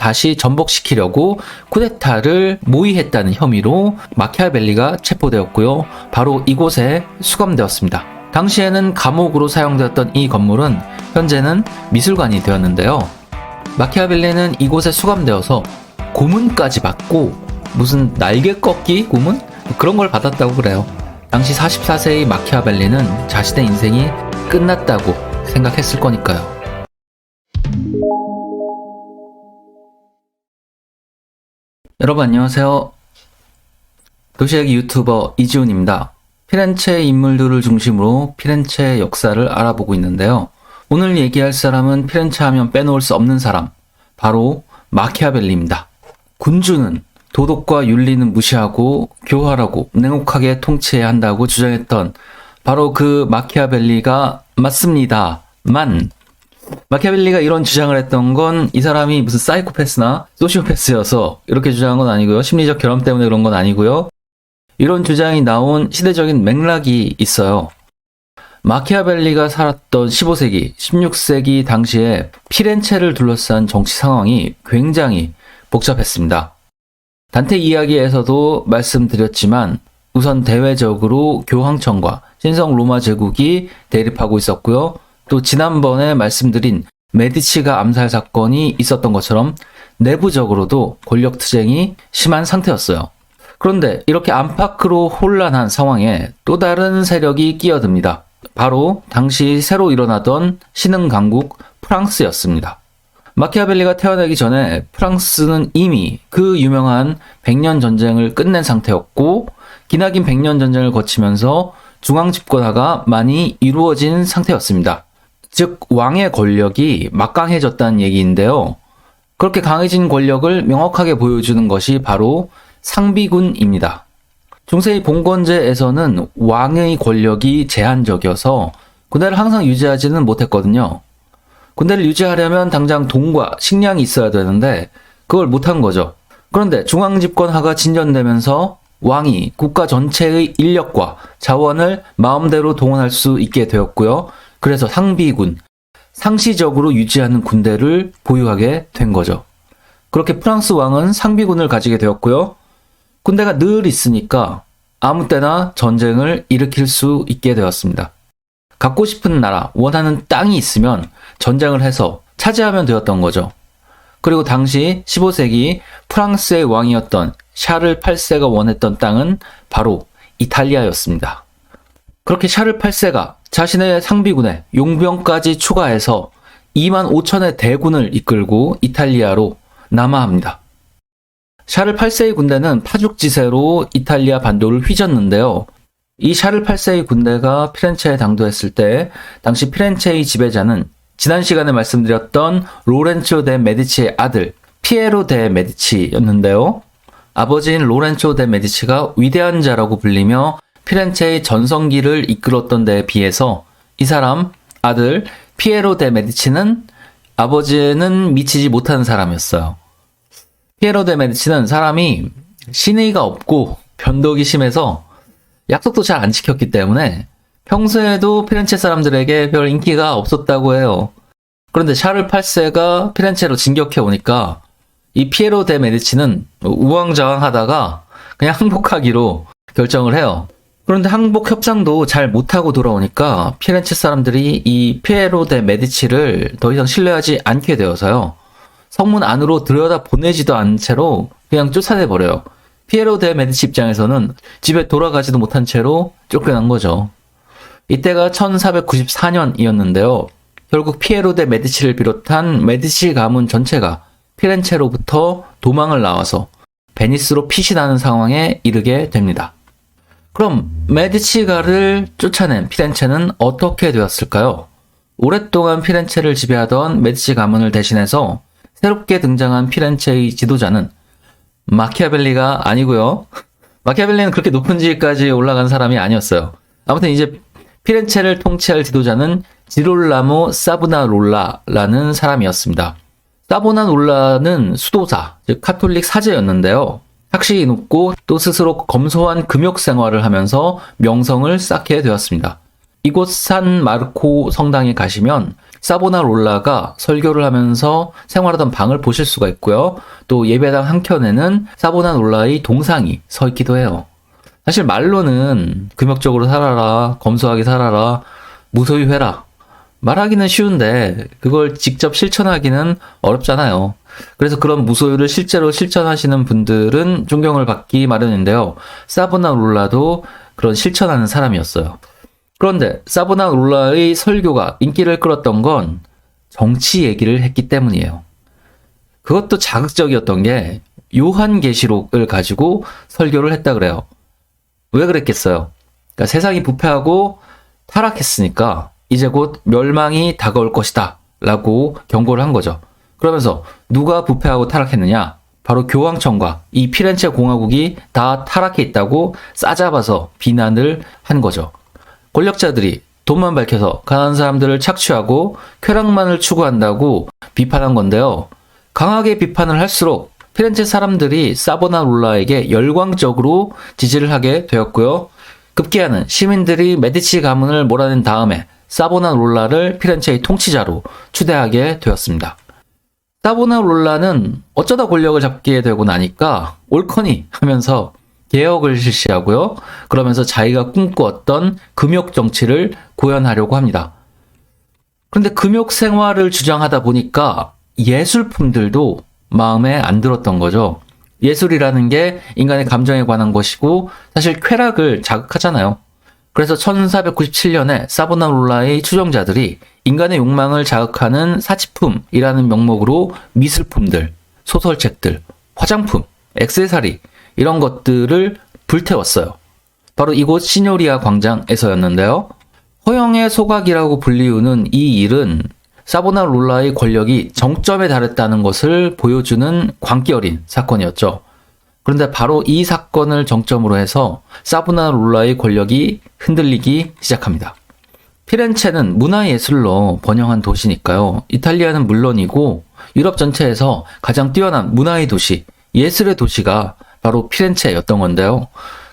다시 전복시키려고 쿠데타를 모의했다는 혐의로 마키아벨리가 체포되었고요. 바로 이곳에 수감되었습니다. 당시에는 감옥으로 사용되었던 이 건물은 현재는 미술관이 되었는데요. 마키아벨리는 이곳에 수감되어서 고문까지 받고 무슨 날개 꺾기 고문? 그런 걸 받았다고 그래요. 당시 44세의 마키아벨리는 자신의 인생이 끝났다고 생각했을 거니까요. 여러분 안녕하세요. 도시얘기 유튜버 이지훈입니다. 피렌체의 인물들을 중심으로 피렌체의 역사를 알아보고 있는데요. 오늘 얘기할 사람은 피렌체 하면 빼놓을 수 없는 사람, 바로 마키아벨리입니다. 군주는 도덕과 윤리는 무시하고 교활하고 냉혹하게 통치해야 한다고 주장했던 바로 그 마키아벨리가 맞습니다만, 마키아벨리가 이런 주장을 했던 건 이 사람이 무슨 사이코패스나 소시오패스여서 이렇게 주장한 건 아니고요. 심리적 결함 때문에 그런 건 아니고요. 이런 주장이 나온 시대적인 맥락이 있어요. 마키아벨리가 살았던 15세기, 16세기 당시에 피렌체를 둘러싼 정치 상황이 굉장히 복잡했습니다. 단테 이야기에서도 말씀드렸지만 우선 대외적으로 교황청과 신성 로마 제국이 대립하고 있었고요. 또 지난번에 말씀드린 메디치가 암살 사건이 있었던 것처럼 내부적으로도 권력투쟁이 심한 상태였어요. 그런데 이렇게 안팎으로 혼란한 상황에 또 다른 세력이 끼어듭니다. 바로 당시 새로 일어나던 신흥 강국 프랑스였습니다. 마키아벨리가 태어나기 전에 프랑스는 이미 그 유명한 100년 전쟁을 끝낸 상태였고, 기나긴 100년 전쟁을 거치면서 중앙 집권화가 많이 이루어진 상태였습니다. 즉 왕의 권력이 막강해졌다는 얘기인데요. 그렇게 강해진 권력을 명확하게 보여주는 것이 바로 상비군입니다. 중세의 봉건제에서는 왕의 권력이 제한적이어서 군대를 항상 유지하지는 못했거든요. 군대를 유지하려면 당장 돈과 식량이 있어야 되는데 그걸 못한 거죠. 그런데 중앙집권화가 진전되면서 왕이 국가 전체의 인력과 자원을 마음대로 동원할 수 있게 되었고요. 그래서 상비군, 상시적으로 유지하는 군대를 보유하게 된 거죠. 그렇게 프랑스 왕은 상비군을 가지게 되었고요. 군대가 늘 있으니까 아무 때나 전쟁을 일으킬 수 있게 되었습니다. 갖고 싶은 나라, 원하는 땅이 있으면 전쟁을 해서 차지하면 되었던 거죠. 그리고 당시 15세기 프랑스의 왕이었던 샤를 8세가 원했던 땅은 바로 이탈리아였습니다. 그렇게 샤를 8세가 자신의 상비군에 용병까지 추가해서 2만 5천의 대군을 이끌고 이탈리아로 남하합니다. 샤를 8세의 군대는 파죽지세로 이탈리아 반도를 휘젓는데요. 이 샤를 8세의 군대가 피렌체에 당도했을 때 당시 피렌체의 지배자는 지난 시간에 말씀드렸던 로렌조 데 메디치의 아들 피에로 데 메디치였는데요. 아버지인 로렌조 데 메디치가 위대한 자라고 불리며 피렌체의 전성기를 이끌었던 데에 비해서 이 사람 아들 피에로 데 메디치는 아버지는 미치지 못하는 사람이었어요. 피에로 데 메디치는 사람이 신의가 없고 변덕이 심해서 약속도 잘 안 지켰기 때문에 평소에도 피렌체 사람들에게 별 인기가 없었다고 해요. 그런데 샤를 8세가 피렌체로 진격해 오니까 이 피에로 데 메디치는 우왕좌왕하다가 그냥 항복하기로 결정을 해요. 그런데 항복 협상도 잘 못하고 돌아오니까 피렌체 사람들이 이 피에로 데 메디치를 더 이상 신뢰하지 않게 되어서요. 성문 안으로 들여다 보내지도 않은 채로 그냥 쫓아내버려요. 피에로 데 메디치 입장에서는 집에 돌아가지도 못한 채로 쫓겨난 거죠. 이때가 1494년이었는데요. 결국 피에로 데 메디치를 비롯한 메디치 가문 전체가 피렌체로부터 도망을 나와서 베니스로 피신하는 상황에 이르게 됩니다. 그럼 메디치가를 쫓아낸 피렌체는 어떻게 되었을까요? 오랫동안 피렌체를 지배하던 메디치 가문을 대신해서 새롭게 등장한 피렌체의 지도자는 마키아벨리가 아니고요. 마키아벨리는 그렇게 높은 지위까지 올라간 사람이 아니었어요. 아무튼 이제 피렌체를 통치할 지도자는 지롤라모 사브나롤라라는 사람이었습니다. 사보나롤라는 수도사, 즉 카톨릭 사제였는데요. 학식이 높고 또 스스로 검소한 금욕 생활을 하면서 명성을 쌓게 되었습니다. 이곳 산 마르코 성당에 가시면 사보나롤라가 설교를 하면서 생활하던 방을 보실 수가 있고요. 또 예배당 한켠에는 사보나롤라의 동상이 서 있기도 해요. 사실 말로는 금욕적으로 살아라, 검소하게 살아라, 무소유해라. 말하기는 쉬운데 그걸 직접 실천하기는 어렵잖아요. 그래서 그런 무소유를 실제로 실천하시는 분들은 존경을 받기 마련인데요. 사보나롤라도 그런 실천하는 사람이었어요. 그런데 사보나롤라의 설교가 인기를 끌었던 건 정치 얘기를 했기 때문이에요. 그것도 자극적이었던 게 요한계시록을 가지고 설교를 했다 그래요. 왜 그랬겠어요? 그러니까 세상이 부패하고 타락했으니까 이제 곧 멸망이 다가올 것이다 라고 경고를 한 거죠. 그러면서 누가 부패하고 타락했느냐? 바로 교황청과 이 피렌체 공화국이 다 타락해 있다고 싸잡아서 비난을 한 거죠. 권력자들이 돈만 밝혀서 가난한 사람들을 착취하고 쾌락만을 추구한다고 비판한 건데요. 강하게 비판을 할수록 피렌체 사람들이 사보나롤라에게 열광적으로 지지를 하게 되었고요. 급기야는 시민들이 메디치 가문을 몰아낸 다음에 사보나롤라를 피렌체의 통치자로 추대하게 되었습니다. 사보나롤라는 어쩌다 권력을 잡게 되고 나니까 옳거니 하면서 개혁을 실시하고요. 그러면서 자기가 꿈꾸었던 금욕 정치를 구현하려고 합니다. 그런데 금욕 생활을 주장하다 보니까 예술품들도 마음에 안 들었던 거죠. 예술이라는 게 인간의 감정에 관한 것이고 사실 쾌락을 자극하잖아요. 그래서 1497년에 사보나롤라의 추종자들이 인간의 욕망을 자극하는 사치품이라는 명목으로 미술품들, 소설책들, 화장품, 액세서리 이런 것들을 불태웠어요. 바로 이곳 시뇨리아 광장에서였는데요. 허영의 소각이라고 불리우는 이 일은 사보나롤라의 권력이 정점에 달했다는 것을 보여주는 광기 어린 사건이었죠. 그런데 바로 이 사건을 정점으로 해서 사보나롤라의 권력이 흔들리기 시작합니다. 피렌체는 문화예술로 번영한 도시니까요. 이탈리아는 물론이고 유럽 전체에서 가장 뛰어난 문화의 도시, 예술의 도시가 바로 피렌체였던 건데요.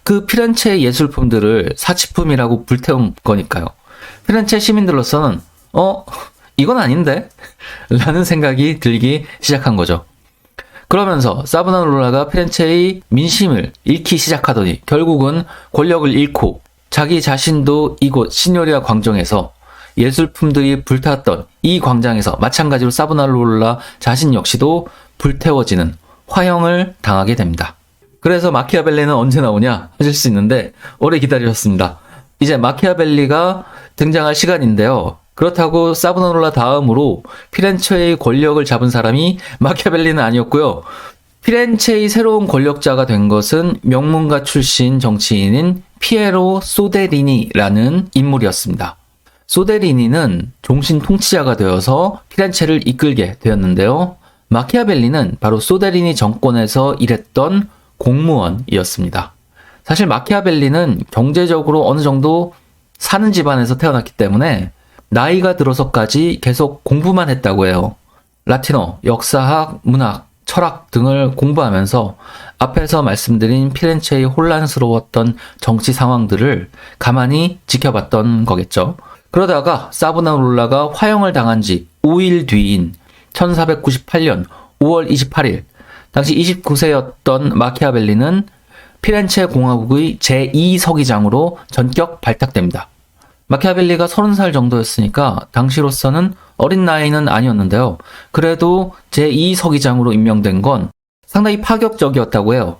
그 피렌체의 예술품들을 사치품이라고 불태운 거니까요. 피렌체 시민들로서는 이건 아닌데? 라는 생각이 들기 시작한 거죠. 그러면서 사보나롤라가 피렌체의 민심을 잃기 시작하더니 결국은 권력을 잃고 자기 자신도 이곳 시뇨리아 광장에서 예술품들이 불탔던 이 광장에서 마찬가지로 사보나롤라 자신 역시도 불태워지는 화형을 당하게 됩니다. 그래서 마키아벨리는 언제 나오냐 하실 수 있는데 오래 기다리셨습니다. 이제 마키아벨리가 등장할 시간인데요. 그렇다고 사보나롤라 다음으로 피렌체의 권력을 잡은 사람이 마키아벨리는 아니었고요. 피렌체의 새로운 권력자가 된 것은 명문가 출신 정치인인 피에로 소데리니라는 인물이었습니다. 소데리니는 종신 통치자가 되어서 피렌체를 이끌게 되었는데요. 마키아벨리는 바로 소데리니 정권에서 일했던 공무원이었습니다. 사실 마키아벨리는 경제적으로 어느 정도 사는 집안에서 태어났기 때문에 나이가 들어서까지 계속 공부만 했다고 해요. 라틴어, 역사학, 문학, 철학 등을 공부하면서 앞에서 말씀드린 피렌체의 혼란스러웠던 정치 상황들을 가만히 지켜봤던 거겠죠. 그러다가 사보나롤라가 화형을 당한 지 5일 뒤인 1498년 5월 28일, 당시 29세였던 마키아벨리는 피렌체 공화국의 제2서기장으로 전격 발탁됩니다. 마키아벨리가 30살 정도였으니까 당시로서는 어린 나이는 아니었는데요. 그래도 제2서기장으로 임명된 건 상당히 파격적이었다고 해요.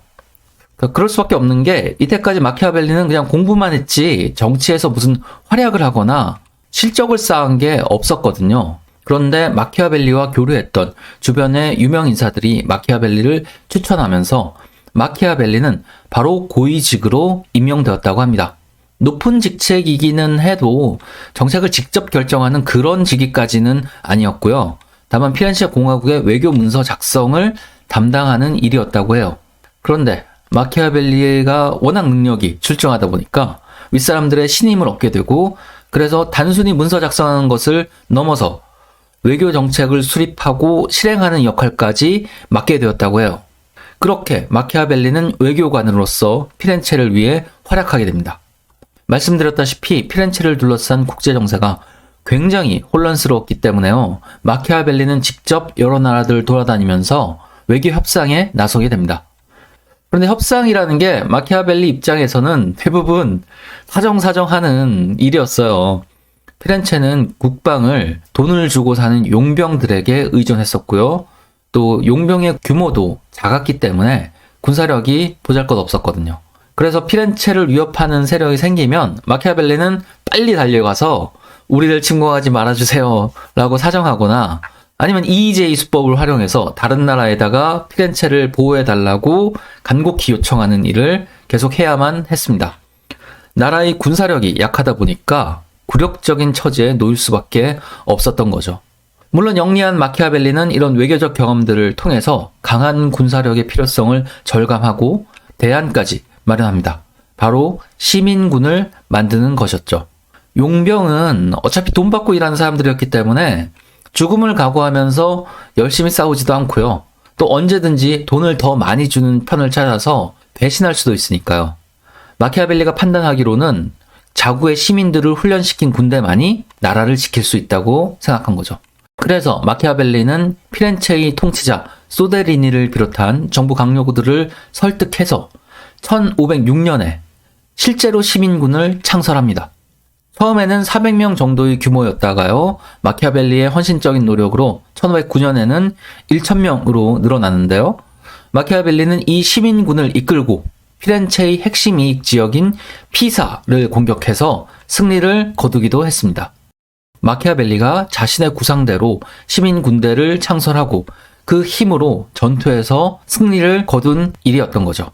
그럴 수밖에 없는 게 이때까지 마키아벨리는 그냥 공부만 했지 정치에서 무슨 활약을 하거나 실적을 쌓은 게 없었거든요. 그런데 마키아벨리와 교류했던 주변의 유명 인사들이 마키아벨리를 추천하면서 마키아벨리는 바로 고위직으로 임명되었다고 합니다. 높은 직책이기는 해도 정책을 직접 결정하는 그런 직위까지는 아니었고요. 다만 피렌체 공화국의 외교 문서 작성을 담당하는 일이었다고 해요. 그런데 마키아벨리가 워낙 능력이 출중하다 보니까 윗사람들의 신임을 얻게 되고 그래서 단순히 문서 작성하는 것을 넘어서 외교 정책을 수립하고 실행하는 역할까지 맡게 되었다고 해요. 그렇게 마키아벨리는 외교관으로서 피렌체를 위해 활약하게 됩니다. 말씀드렸다시피 피렌체를 둘러싼 국제 정세가 굉장히 혼란스러웠기 때문에요. 마키아벨리는 직접 여러 나라들 돌아다니면서 외교 협상에 나서게 됩니다. 그런데 협상이라는 게 마키아벨리 입장에서는 대부분 사정사정하는 일이었어요. 피렌체는 국방을 돈을 주고 사는 용병들에게 의존했었고요. 또 용병의 규모도 작았기 때문에 군사력이 보잘것없었거든요. 그래서 피렌체를 위협하는 세력이 생기면 마키아벨리는 빨리 달려가서 우리를 침공하지 말아주세요 라고 사정하거나 아니면 EEJ 수법을 활용해서 다른 나라에다가 피렌체를 보호해달라고 간곡히 요청하는 일을 계속 해야만 했습니다. 나라의 군사력이 약하다 보니까 굴욕적인 처지에 놓일 수밖에 없었던 거죠. 물론 영리한 마키아벨리는 이런 외교적 경험들을 통해서 강한 군사력의 필요성을 절감하고 대안까지 마련합니다. 바로 시민군을 만드는 것이었죠. 용병은 어차피 돈 받고 일하는 사람들이었기 때문에 죽음을 각오하면서 열심히 싸우지도 않고요. 또 언제든지 돈을 더 많이 주는 편을 찾아서 배신할 수도 있으니까요. 마키아벨리가 판단하기로는 자구의 시민들을 훈련시킨 군대만이 나라를 지킬 수 있다고 생각한 거죠. 그래서 마키아벨리는 피렌체의 통치자 소데리니를 비롯한 정부 강요구들을 설득해서 1506년에 실제로 시민군을 창설합니다. 처음에는 400명 정도의 규모였다가요. 마키아벨리의 헌신적인 노력으로 1509년에는 1000명으로 늘어났는데요. 마키아벨리는 이 시민군을 이끌고 피렌체의 핵심 이익 지역인 피사를 공격해서 승리를 거두기도 했습니다. 마키아벨리가 자신의 구상대로 시민 군대를 창설하고 그 힘으로 전투에서 승리를 거둔 일이었던 거죠.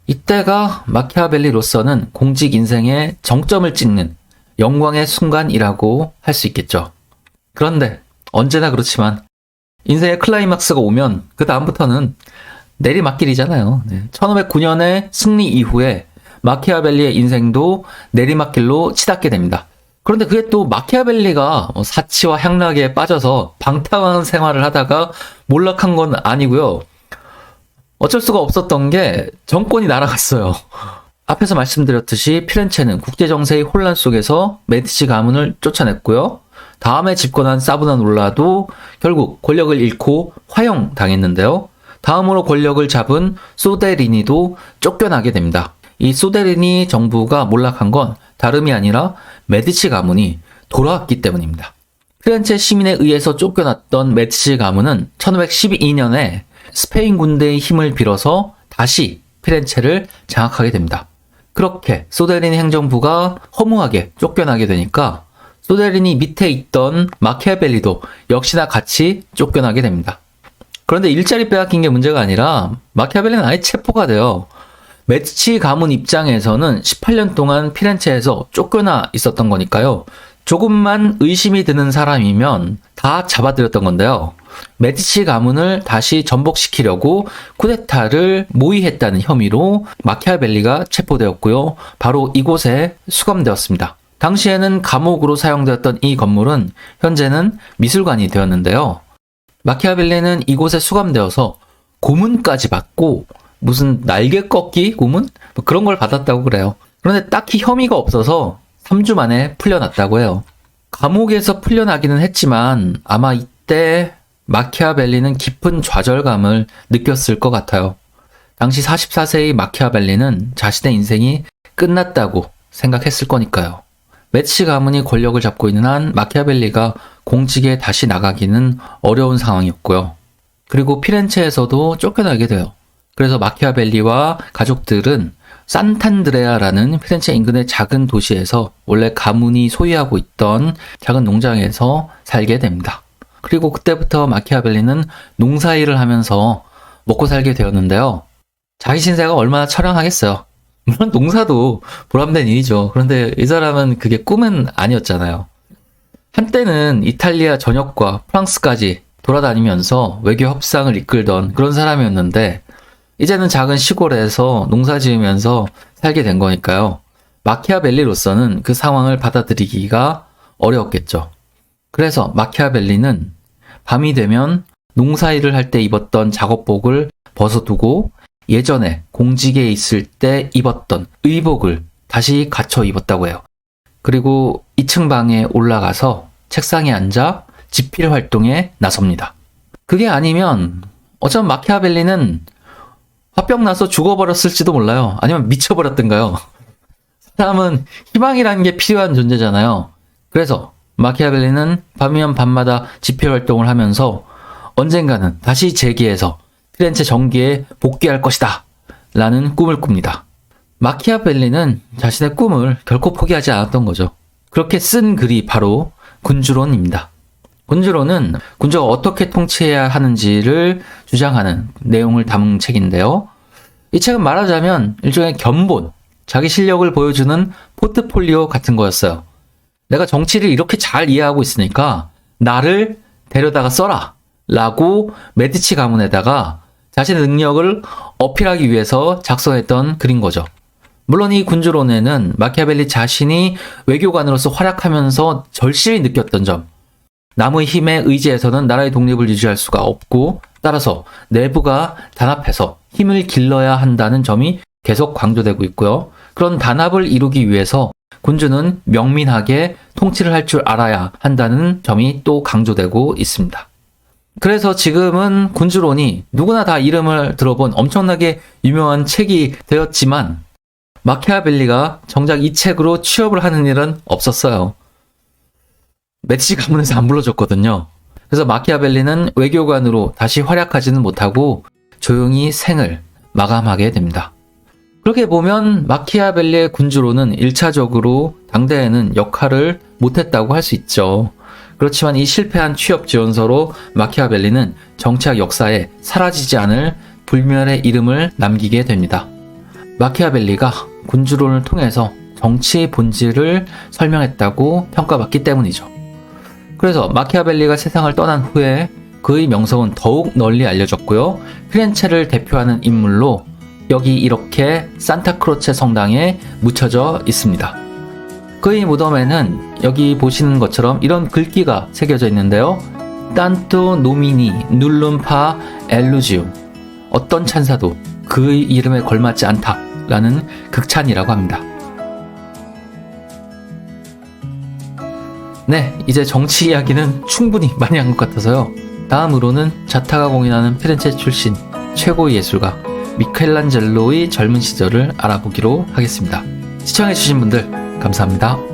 이때가 마키아벨리로서는 공직 인생의 정점을 찍는 영광의 순간이라고 할 수 있겠죠. 그런데 언제나 그렇지만 인생의 클라이막스가 오면 그 다음부터는 내리막길이잖아요. 1509년의 승리 이후에 마키아벨리의 인생도 내리막길로 치닫게 됩니다. 그런데 그게 또 마키아벨리가 사치와 향락에 빠져서 방탕한 생활을 하다가 몰락한 건 아니고요. 어쩔 수가 없었던 게 정권이 날아갔어요. 앞에서 말씀드렸듯이 피렌체는 국제정세의 혼란 속에서 메디치 가문을 쫓아냈고요. 다음에 집권한 사브나놀라도 결국 권력을 잃고 화형당했는데요. 다음으로 권력을 잡은 소데리니도 쫓겨나게 됩니다. 이 소데리니 정부가 몰락한 건 다름이 아니라 메디치 가문이 돌아왔기 때문입니다. 피렌체 시민에 의해서 쫓겨났던 메디치 가문은 1512년에 스페인 군대의 힘을 빌어서 다시 피렌체를 장악하게 됩니다. 그렇게 소데리니 행정부가 허무하게 쫓겨나게 되니까 소데리니 밑에 있던 마키아벨리도 역시나 같이 쫓겨나게 됩니다. 그런데 일자리 빼앗긴 게 문제가 아니라 마키아벨리는 아예 체포가 돼요. 메디치 가문 입장에서는 18년 동안 피렌체에서 쫓겨나 있었던 거니까요. 조금만 의심이 드는 사람이면 다 잡아들였던 건데요. 메디치 가문을 다시 전복시키려고 쿠데타를 모의했다는 혐의로 마키아벨리가 체포되었고요. 바로 이곳에 수감되었습니다. 당시에는 감옥으로 사용되었던 이 건물은 현재는 미술관이 되었는데요. 마키아벨리는 이곳에 수감되어서 고문까지 받고 무슨 날개 꺾기 고문? 뭐 그런 걸 받았다고 그래요. 그런데 딱히 혐의가 없어서 3주 만에 풀려났다고 해요. 감옥에서 풀려나기는 했지만 아마 이때 마키아벨리는 깊은 좌절감을 느꼈을 것 같아요. 당시 44세의 마키아벨리는 자신의 인생이 끝났다고 생각했을 거니까요. 메디치 가문이 권력을 잡고 있는 한 마키아벨리가 공직에 다시 나가기는 어려운 상황이었고요. 그리고 피렌체에서도 쫓겨나게 돼요. 그래서 마키아벨리와 가족들은 산탄드레아라는 피렌체 인근의 작은 도시에서 원래 가문이 소유하고 있던 작은 농장에서 살게 됩니다. 그리고 그때부터 마키아벨리는 농사일을 하면서 먹고 살게 되었는데요. 자기 신세가 얼마나 처량하겠어요. 물론 농사도 보람된 일이죠. 그런데 이 사람은 그게 꿈은 아니었잖아요. 한때는 이탈리아 전역과 프랑스까지 돌아다니면서 외교 협상을 이끌던 그런 사람이었는데 이제는 작은 시골에서 농사 지으면서 살게 된 거니까요. 마키아벨리로서는 그 상황을 받아들이기가 어려웠겠죠. 그래서 마키아벨리는 밤이 되면 농사일을 할 때 입었던 작업복을 벗어두고 예전에 공직에 있을 때 입었던 의복을 다시 갖춰 입었다고 해요. 그리고 2층 방에 올라가서 책상에 앉아 집필 활동에 나섭니다. 그게 아니면 어쩌면 마키아벨리는 화병 나서 죽어버렸을지도 몰라요. 아니면 미쳐버렸던가요. 사람은 희망이라는 게 필요한 존재잖아요. 그래서 마키아벨리는 밤이면 밤마다 집필 활동을 하면서 언젠가는 다시 재기해서 피렌체 정기에 복귀할 것이다 라는 꿈을 꿉니다. 마키아벨리는 자신의 꿈을 결코 포기하지 않았던 거죠. 그렇게 쓴 글이 바로 군주론입니다. 군주론은 군주가 어떻게 통치해야 하는지를 주장하는 내용을 담은 책인데요. 이 책은 말하자면 일종의 견본, 자기 실력을 보여주는 포트폴리오 같은 거였어요. 내가 정치를 이렇게 잘 이해하고 있으니까 나를 데려다가 써라 라고 메디치 가문에다가 자신의 능력을 어필하기 위해서 작성했던 글인 거죠. 물론 이 군주론에는 마키아벨리 자신이 외교관으로서 활약하면서 절실히 느꼈던 점, 남의 힘에 의지해서는 나라의 독립을 유지할 수가 없고 따라서 내부가 단합해서 힘을 길러야 한다는 점이 계속 강조되고 있고요. 그런 단합을 이루기 위해서 군주는 명민하게 통치를 할 줄 알아야 한다는 점이 또 강조되고 있습니다. 그래서 지금은 군주론이 누구나 다 이름을 들어본 엄청나게 유명한 책이 되었지만 마키아벨리가 정작 이 책으로 취업을 하는 일은 없었어요. 메디치 가문에서 안 불러줬거든요. 그래서 마키아벨리는 외교관으로 다시 활약하지는 못하고 조용히 생을 마감하게 됩니다. 그렇게 보면 마키아벨리의 군주론은 1차적으로 당대에는 역할을 못했다고 할 수 있죠. 그렇지만 이 실패한 취업 지원서로 마키아벨리는 정치학 역사에 사라지지 않을 불멸의 이름을 남기게 됩니다. 마키아벨리가 군주론을 통해서 정치의 본질을 설명했다고 평가받기 때문이죠. 그래서 마키아벨리가 세상을 떠난 후에 그의 명성은 더욱 널리 알려졌고요. 피렌체를 대표하는 인물로 여기 이렇게 산타크로체 성당에 묻혀져 있습니다. 그의 무덤에는 여기 보시는 것처럼 이런 글귀가 새겨져 있는데요. Tanto nomini nullum pa elugium, 어떤 찬사도 그의 이름에 걸맞지 않다 라는 극찬이라고 합니다. 네, 이제 정치 이야기는 충분히 많이 한 것 같아서요. 다음으로는 자타가 공인하는 피렌체 출신 최고의 예술가 미켈란젤로의 젊은 시절을 알아보기로 하겠습니다. 시청해주신 분들 감사합니다.